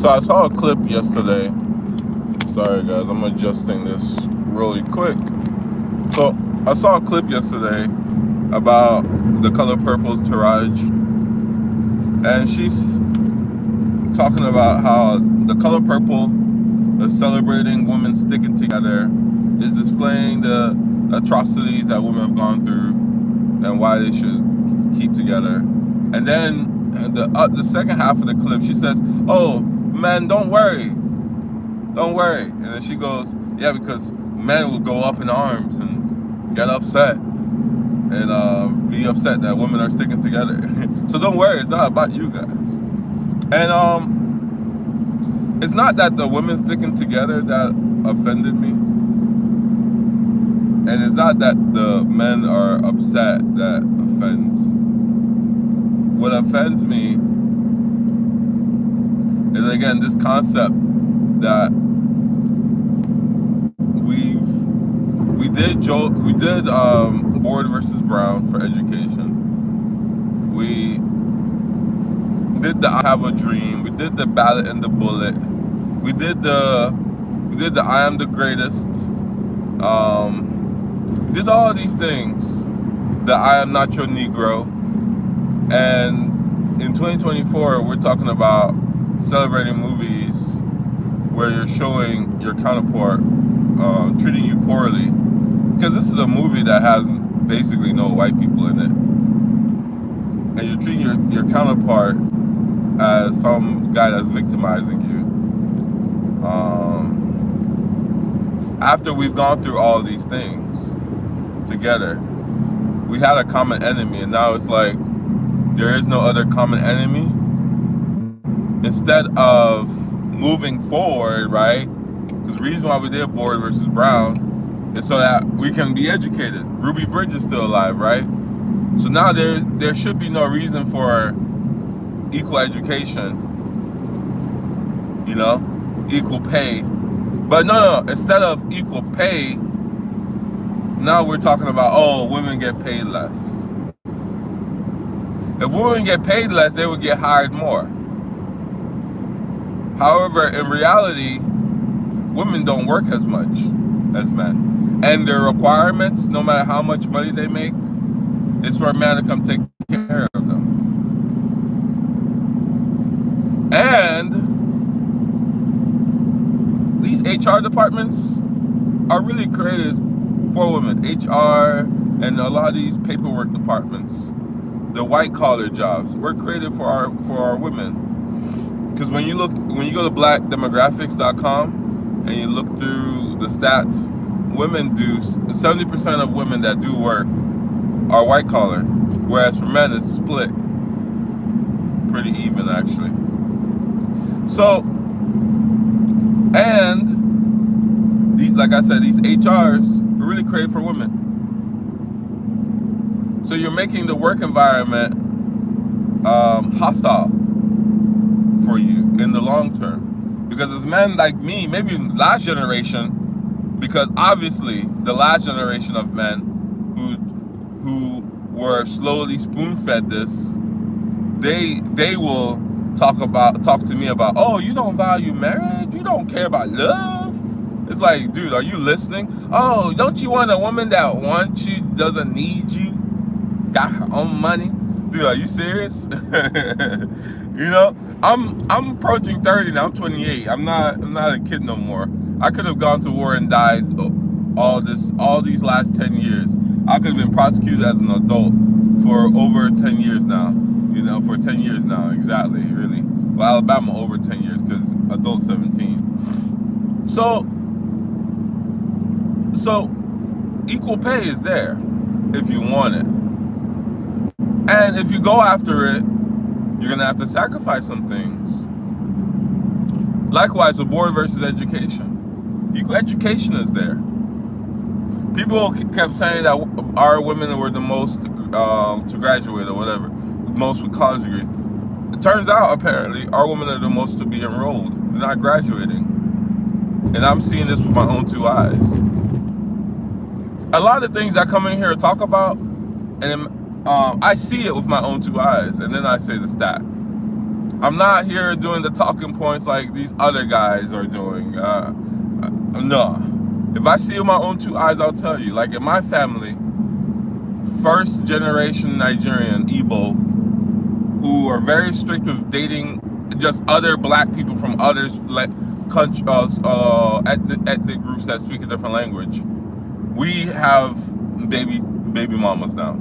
So I saw a clip yesterday. Sorry guys, I'm adjusting this really quick. So I saw a clip yesterday about the Color Purple's Tiraj, and she's talking about how the Color Purple is celebrating women sticking together, is displaying the atrocities that women have gone through and why they should keep together. And then the second half of the clip, she says, "Oh, men, don't worry. And then she goes, "Yeah, because men will go up in arms and get upset and be upset that women are sticking together. So don't worry, it's not about you guys." And it's not that the women sticking together that offended me, and it's not that the men are upset that offends. What offends me is, again, this concept that we did Board versus Brown for education. We did the I Have a Dream. We did the Ballot and the Bullet. We did the I Am the Greatest. We did all these things. The I Am Not Your Negro. And in 2024, we're talking about celebrating movies where you're showing your counterpart treating you poorly, because this is a movie that has basically no white people in it, and you're treating your counterpart as some guy that's victimizing you. After we've gone through all these things together, we had a common enemy, and now it's like there is no other common enemy. Instead of moving forward, right? Because the reason why we did Board versus Brown is so that we can be educated. Ruby Bridge is still alive, right? So now there should be no reason for equal education, equal pay. But no, instead of equal pay, now we're talking about, oh, women get paid less. If women get paid less, they would get hired more. However, in reality, women don't work as much as men. And their requirements, no matter how much money they make, is for a man to come take care of them. And these HR departments are really created for women. HR and a lot of these paperwork departments, the white collar jobs, were created for our women. Because when you go to blackdemographics.com and you look through the stats, 70% of women that do work are white collar, whereas for men it's split pretty even, actually. So, and like I said, these HRs are really created for women. So you're making the work environment hostile for you in the long term. Because as men like me, maybe last generation, because obviously the last generation of men who were slowly spoon-fed this, they will talk to me about, oh, you don't value marriage, you don't care about love. It's like, dude, are you listening? Oh, don't you want a woman that wants you, doesn't need you, got her own money? Dude, are you serious? I'm approaching 30 now. I'm 28. I'm not a kid no more. I could have gone to war and died all these last 10 years. I could have been prosecuted as an adult for over 10 years now. For 10 years now, exactly, really. Well, Alabama over 10 years because adult 17. So equal pay is there if you want it. And if you go after it, you're going to have to sacrifice some things. Likewise, with Board versus Education. Equal education is there. People kept saying that our women were the most to graduate or whatever, most with college degrees. It turns out, apparently, our women are the most to be enrolled. They're not graduating. And I'm seeing this with my own two eyes. A lot of things I come in here to talk about, and I see it with my own two eyes, and then I say the stat. I'm not here doing the talking points like these other guys are doing. No. If I see with my own two eyes, I'll tell you. Like in my family, first generation Nigerian, Igbo, who are very strict with dating just other black people from others country, ethnic groups that speak a different language. We have baby mamas now.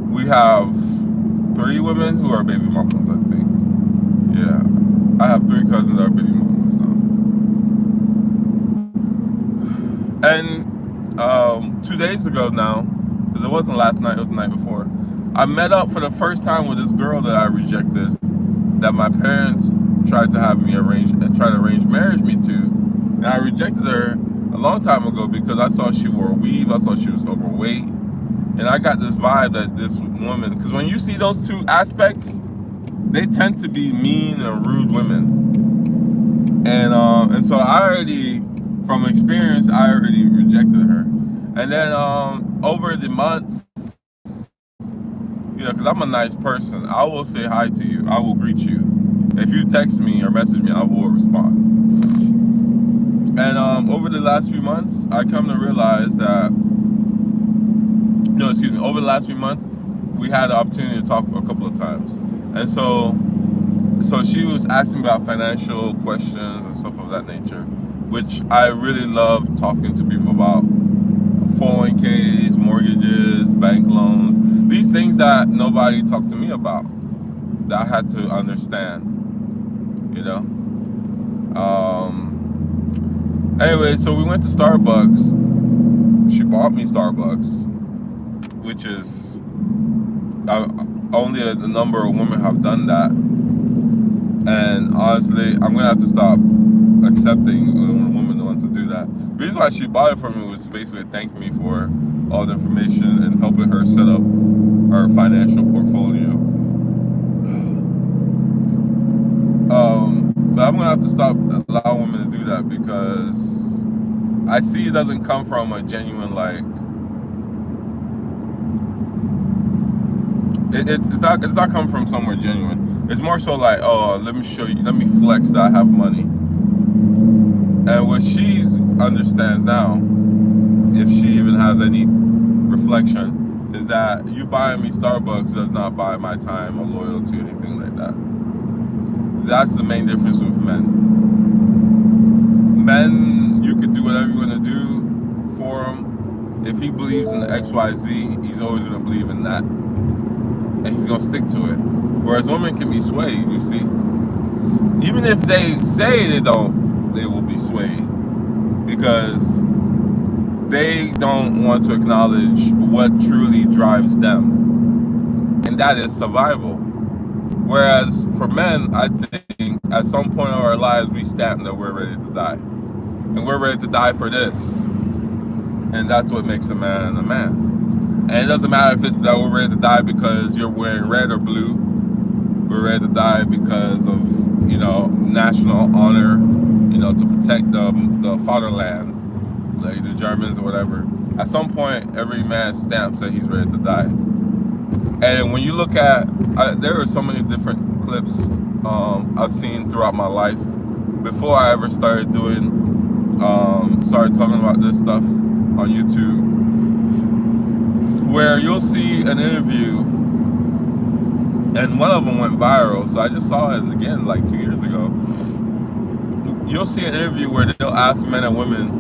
We have 3 women who are baby mamas, I think. Yeah, I have 3 cousins that are baby mamas now. And 2 days ago now, because it wasn't last night, it was the night before, I met up for the first time with this girl that I rejected, that my parents tried to arrange marriage me to, and I rejected her a long time ago because I saw she wore a weave, I saw she was overweight, and I got this vibe that this woman, because when you see those 2 aspects, they tend to be mean and rude women, and so I already, from experience, I already rejected her. And then over the months, because I'm a nice person, I will say hi to you, I will greet you. If you text me or message me, I will respond. And over the last few months, I come to realize that, over the last few months, we had the opportunity to talk a couple of times. And so she was asking about financial questions and stuff of that nature, which I really love talking to people about. 401ks, mortgages, bank loans, these things that nobody talked to me about, that I had to understand, Anyway, so we went to Starbucks. She bought me Starbucks, which is only a number of women have done that. And honestly, I'm gonna have to stop accepting when a woman wants to do that. The reason why she bought it for me was basically thank me for all the information and helping her set up her financial portfolio. But I'm gonna have to stop allowing women to do that, because I see it doesn't come from a genuine, like, it's not coming from somewhere genuine. It's more so like, oh, let me show you, let me flex that I have money. And what she understands now, if she even has any reflection, is that you buying me Starbucks does not buy my time or loyalty or anything like that. That's the main difference with men. Men, you could do whatever you want to do for him. If he believes in XYZ, he's always going to believe in that, and he's going to stick to it. Whereas women can be swayed, you see. Even if they say they don't, they will be swayed, because they don't want to acknowledge what truly drives them, and that is survival. Whereas for men, I think at some point in our lives, we stamp that we're ready to die, and we're ready to die for this, and that's what makes a man a man. And it doesn't matter if it's that we're ready to die because you're wearing red or blue. We're ready to die because of, national honor, to protect the fatherland, like the Germans or whatever. At some point, every man stamps that he's ready to die. And when you look at, there are so many different clips I've seen throughout my life before I ever started talking about this stuff on YouTube, where you'll see an interview, and one of them went viral, so I just saw it again like 2 years ago. You'll see an interview where they'll ask men and women,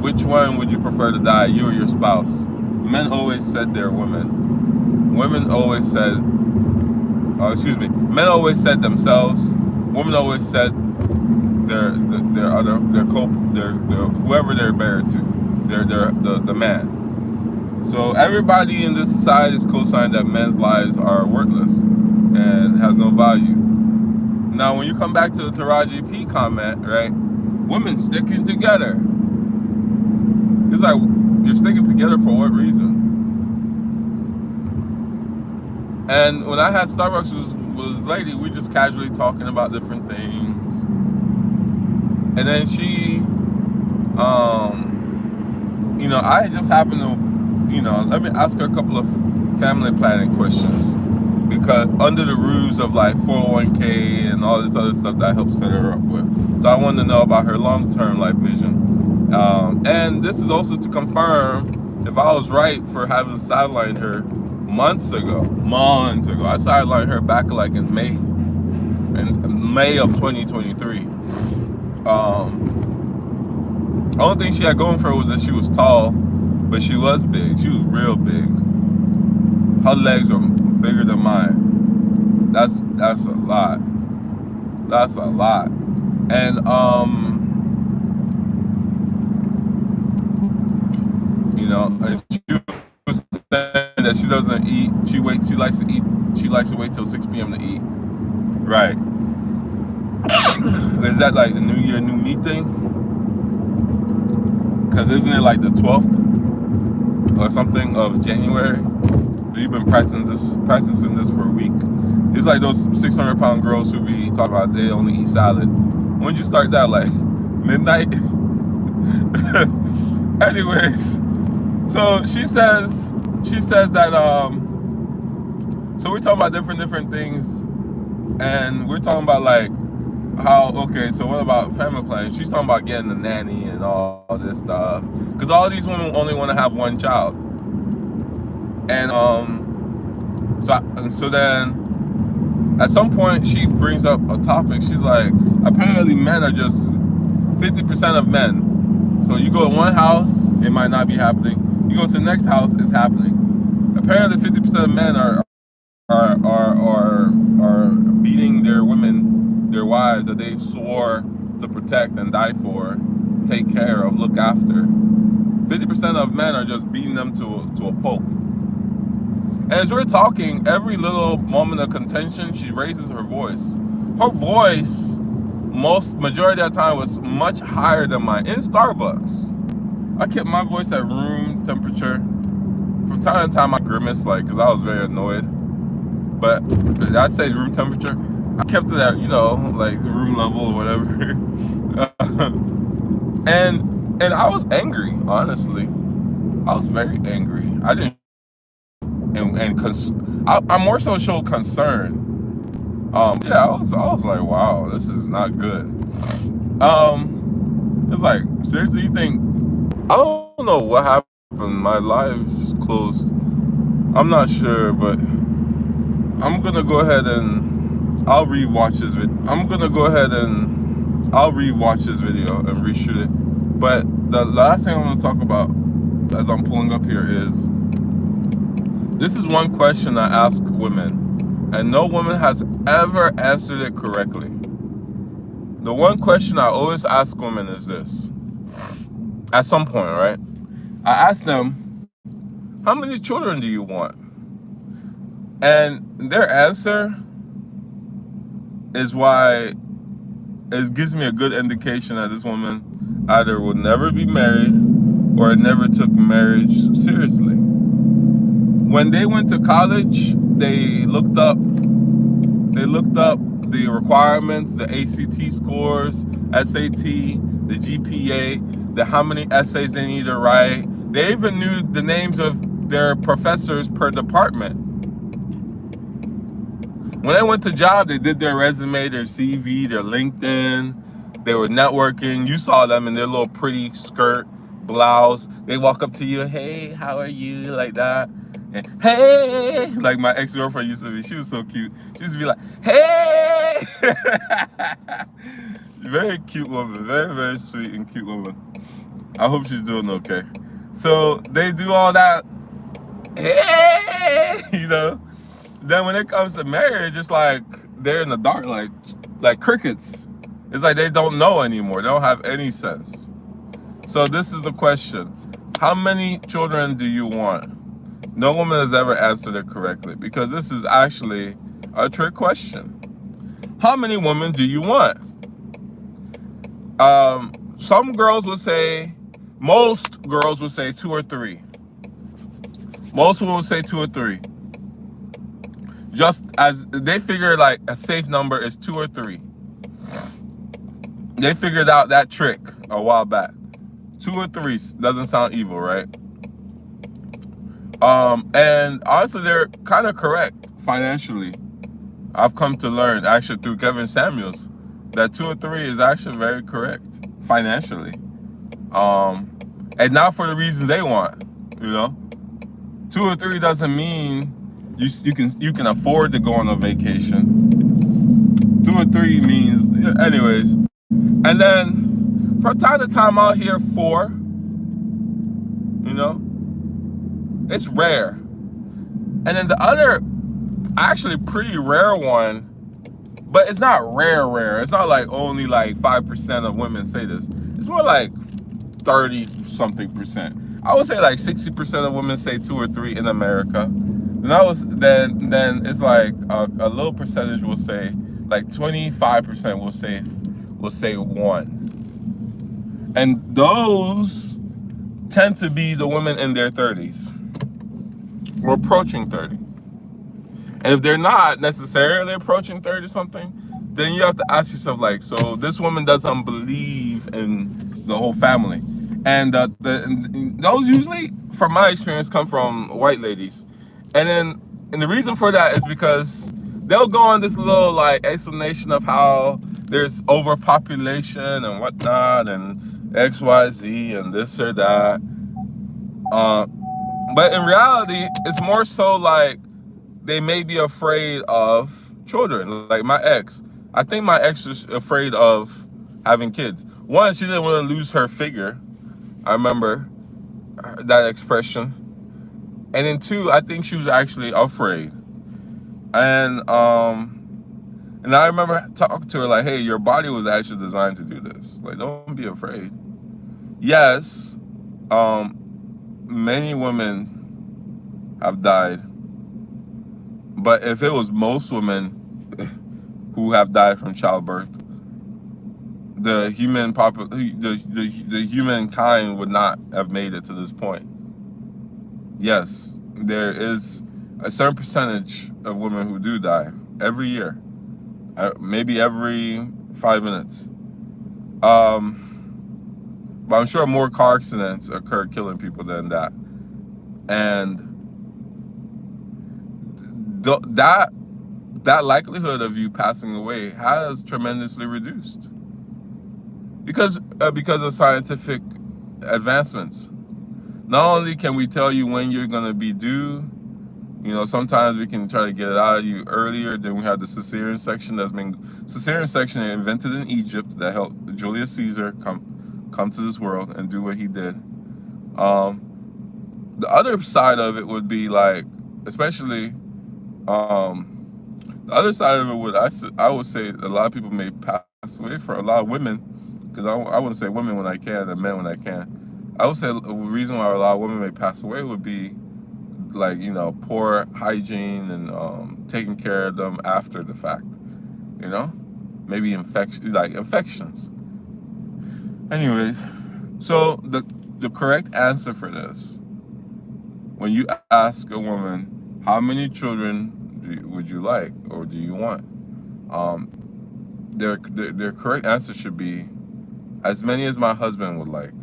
which one would you prefer to die, you or your spouse? Men always said they're women. Women always said, men always said themselves. Women always said whoever they're married to, the man. So everybody in this society is co-signed that men's lives are worthless and has no value. Now, when you come back to the Tiraj P comment, right? Women sticking together. It's like, you're sticking together for what reason? And when I had Starbucks with this lady, we just casually talking about different things. And then she, I just happened to, let me ask her a couple of family planning questions. because under the ruse of like 401k and all this other stuff that I helped set her up with. So I wanted to know about her long-term life vision. And this is also to confirm if I was right for having sidelined her months ago. I sidelined her back like in May of 2023. Only thing she had going for her was that she was tall, but she was big. She was real big. Her legs are bigger than mine. That's a lot. That's a lot. And you know, and she was saying that she doesn't eat. She likes to eat. She likes to wait till 6 p.m. to eat. Right. Is that like the New Year, New Me thing? Because isn't it like the 12th or something of January? You've been practicing this for a week. It's like those 600-pound girls who be talking about they only eat salad. When did you start that? Like midnight? Anyways, so she says that so we're talking about different things, and we're talking about like how, okay, so what about family planning? She's talking about getting a nanny and all this stuff, because all these women only want to have one child. And so then at some point she brings up a topic. She's like, apparently men are just 50% of men. So you go to one house, it might not be happening. You go to the next house, it's happening. Apparently 50% of men are beating their women, their wives that they swore to protect and die for, take care of, look after. 50% of men are just beating them to a pulp. And as we're talking, every little moment of contention, she raises her voice. Her voice, majority of the time, was much higher than mine. In Starbucks, I kept my voice at room temperature. From time to time, I grimaced, like, because I was very annoyed. But I'd say room temperature. I kept it at, you know, like room level or whatever. and I was angry, honestly. I was very angry. I didn't. I more so showed concern. Yeah, I was like, wow, this is not good. It's like, seriously, you think, I don't know what happened. My live just closed. I'm not sure, but I'm gonna go ahead and I'll rewatch this video. I'll rewatch this video and reshoot it. But the last thing I want to talk about as I'm pulling up here is, this is one question I ask women, and no woman has ever answered it correctly. The one question I always ask women is this. At some point, right? I ask them, how many children do you want? And their answer is why it gives me a good indication that this woman either will never be married or never took marriage seriously. When they went to college, they looked up the requirements, the ACT scores, SAT, the GPA, the how many essays they need to write. They even knew the names of their professors per department. When they went to job, they did their resume, their CV, their LinkedIn. They were networking. You saw them in their little pretty skirt, blouse. They walk up to you, hey, how are you? Like that. And, hey, like my ex-girlfriend used to be. She was so cute. She used to be like, hey. Very cute woman. Very, very sweet and cute woman. I hope she's doing okay. So they do all that. Hey, you know. Then when it comes to marriage, it's like they're in the dark, like crickets. It's like they don't know anymore. They don't have any sense. So this is the question. How many children do you want? No woman has ever answered it correctly, because this is actually a trick question. How many women do you want? Some girls would say, most girls would say 2 or 3. Most women would say 2 or 3. Just as they figure like a safe number is 2 or 3. They figured out that trick a while back. 2 or 3 doesn't sound evil, right? And honestly, they're kind of correct financially. I've come to learn, actually through Kevin Samuels, that 2 or 3 is actually very correct financially. And not for the reasons they want, you know. 2 or 3 doesn't mean you can afford to go on a vacation. 2 or 3 means, anyways. And then from time to time I'll hear 4. You know, it's rare. And then the other, actually pretty rare one, but it's not rare. It's not like only like 5% of women say this. It's more like 30-something%. I would say like 60% of women say 2 or 3 in America. Then it's like a little percentage will say, like 25% will say 1. And those tend to be the women in their 30s or approaching 30. And if they're not necessarily approaching 30 something, then you have to ask yourself, like, so this woman doesn't believe in the whole family. And those usually, from my experience, come from white ladies. And the reason for that is because they'll go on this little like explanation of how there's overpopulation and whatnot and XYZ and this or that. But in reality, it's more so like they may be afraid of children. Like my ex, I think my ex was afraid of having kids. One, she didn't want to lose her figure. I remember that expression. And then 2, I think she was actually afraid. And I remember talking to her like, hey, your body was actually designed to do this. Like, don't be afraid. Yes, many women have died. But if it was most women who have died from childbirth, the humankind would not have made it to this point. Yes, there is a certain percentage of women who do die every year, maybe every 5 minutes. But I'm sure more car accidents occur killing people than that. And that likelihood of you passing away has tremendously reduced because of scientific advancements. Not only can we tell you when you're going to be due, you know, sometimes we can try to get it out of you earlier. Then we have the cesarean section cesarean section invented in Egypt that helped Julius Caesar come to this world and do what he did. The other side of it would be like, especially the other side of it would, I would say a lot of people may pass away for a lot of women, because I wouldn't say women when I can and men when I can. I would say the reason why a lot of women may pass away would be like, you know, poor hygiene and taking care of them after the fact, you know, maybe infections. Anyways, so the correct answer for this, when you ask a woman, how many children would you like or do you want? Their correct answer should be as many as my husband would like.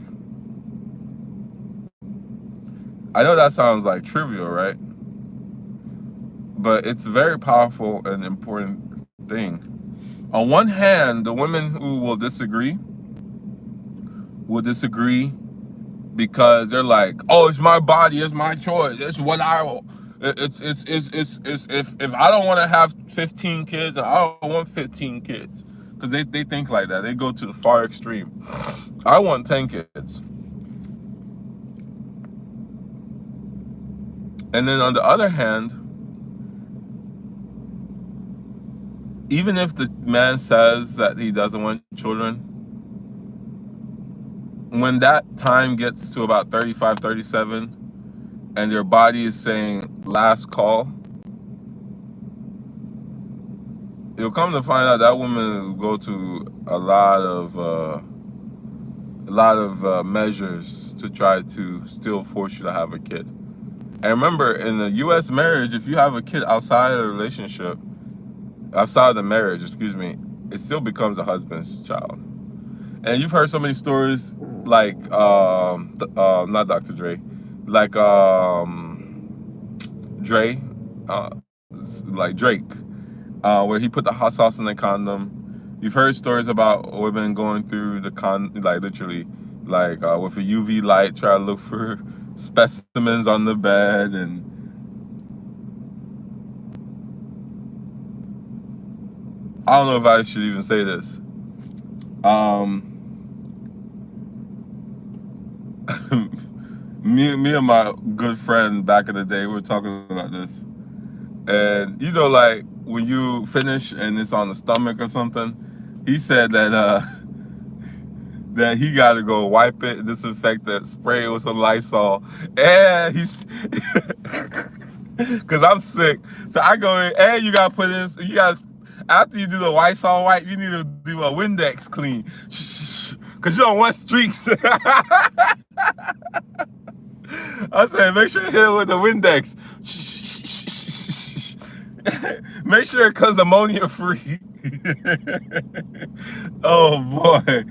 I know that sounds like trivial, right? But it's a very powerful and important thing. On one hand, the women who will disagree because they're like, oh, it's my body, it's my choice, it's what I will. It's if I don't want to have 15 kids, I don't want 15 kids. Because they think like that. They go to the far extreme. I want 10 kids. And then on the other hand, even if the man says that he doesn't want children, when that time gets to about 35, 37, and their body is saying last call, you'll come to find out that woman will go to a lot of measures to try to still force you to have a kid. And remember, in the U.S. marriage, if you have a kid outside of the relationship, outside of the marriage, excuse me, it still becomes the husband's child. And you've heard so many stories like, not Dr. Dre, like Dre, like Drake, where he put the hot sauce in the condom. You've heard stories about women going through the like literally, like with a UV light, try to look for specimens on the bed, and I don't know if I should even say this. Me and my good friend back in the day, we were talking about this, and you know, like when you finish and it's on the stomach or something, he said that that he got to go wipe it, disinfect it, spray it with some Lysol, and he's because I'm sick, so I go in, and you got to put in, you got to, after you do the Lysol wipe, you need to do a Windex clean, because you don't want streaks. I said, make sure you hit it with the Windex. Make sure it comes ammonia free. Oh boy.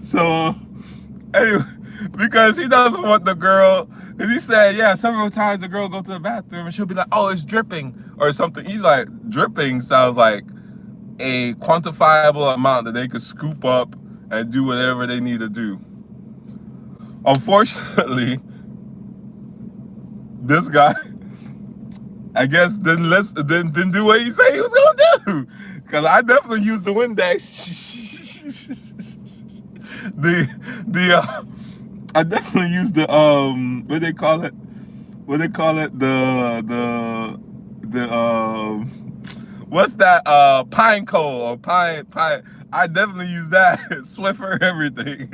So anyway, because he doesn't want the girl, because he said, yeah, several times the girl go to the bathroom and she'll be like, oh, it's dripping or something. He's like, dripping sounds like a quantifiable amount that they could scoop up and do whatever they need to do. Unfortunately, this guy, I guess, didn't do what he said he was gonna do. Because I definitely used the Windex. I definitely used the what they call it? What's that? Pine coal or pine. I definitely use that. Swiffer everything.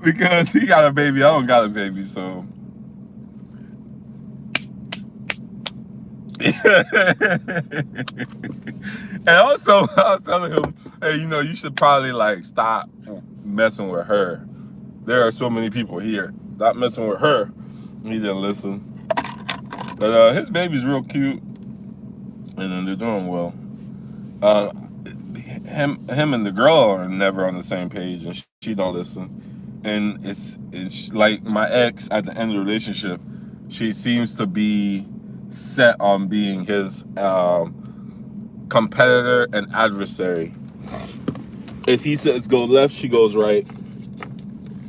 Because he got a baby, I don't got a baby, so. And also, I was telling him, hey, you know, you should probably like stop messing with her. There are so many people here. Stop messing with her. He didn't listen. But his baby's real cute, and then they're doing well. Him and the girl are never on the same page, and she don't listen. And it's like my ex at the end of the relationship, she seems to be set on being his competitor and adversary. If he says go left, she goes right.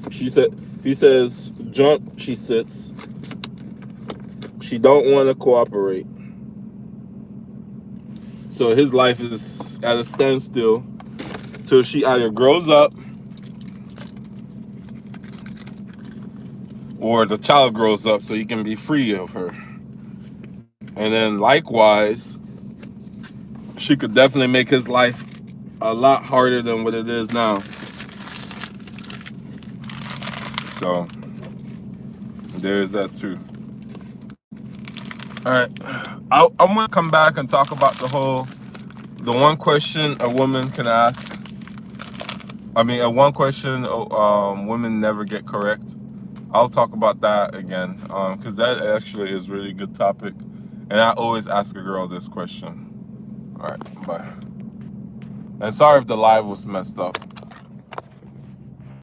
He says jump, she sits. She don't want to cooperate. So his life is at a standstill till she either grows up or the child grows up so he can be free of her. And then likewise, she could definitely make his life a lot harder than what it is now. So there's that too. All right, I'm gonna come back and talk about the one question a woman can ask. I mean, one question women never get correct. I'll talk about that again, because that actually is a really good topic. And I always ask a girl this question. All right, bye. And sorry if the live was messed up.